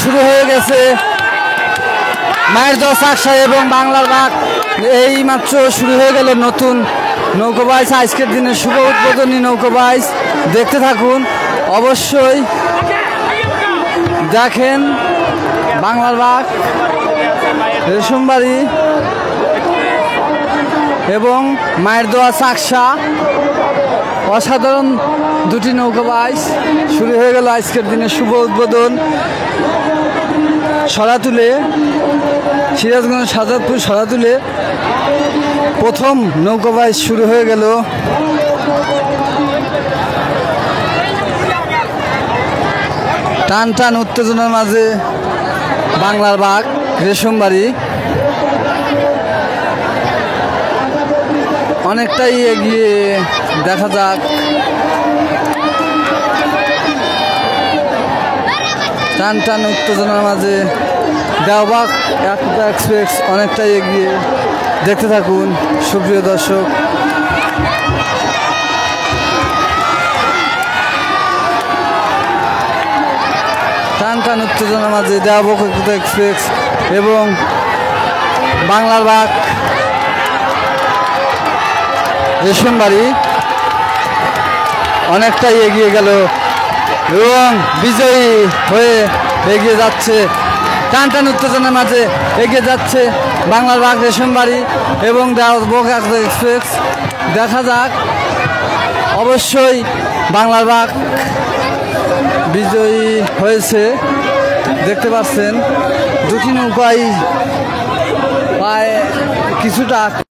শুরু হয়ে গেছে মায়ের দশ আকশা এবং বাংলার বাঘ। এই মাত্র শুরু হয়ে গেল নতুন নৌকো বাইচ, আজকের দিনে শুভ উদ্বোধনী নৌকো বাইচ। দেখতে থাকুন, অবশ্যই দেখেন বাংলার বাঘ, রেশমবাড়ি এবং মায়ের দোয়া চাকসা। অসাধারণ দুটি নৌকা বাইচ শুরু হয়ে গেল আজকের দিনে শুভ উদ্বোধন। সরাতুলে, সিরাজগঞ্জ সাজাদপুর সরাতুলে প্রথম নৌকা বাইচ শুরু হয়ে গেল। টান টান উত্তেজনার মাঝে বাংলার বাঘ, রেশমবাড়ি অনেকটাই এগিয়ে, দেখা যাক। টান টান উত্তেজনার মাঝে দেওবাগ এক্সপ্রেস অনেকটাই এগিয়ে, দেখতে থাকুন সুপ্রিয় দর্শক। টান টান উত্তেজনার মাঝে দেওবাগ এক্সপ্রেস এবং বাংলার বাঘ, রেশমবাড়ি অনেকটাই এগিয়ে গেল এবং বিজয়ী হয়ে এগিয়ে যাচ্ছে। টান টান উত্তেজনার মাঝে এগিয়ে যাচ্ছে বাংলার বাঘ, রেশমবাড়ি এবং দেওবাগ এক্সপ্রেস। দেখা যাক, অবশ্যই বাংলার বাঘ বিজয়ী হয়েছে। দেখতে পাচ্ছেন দুটি নৌকায় প্রায় কিছুটা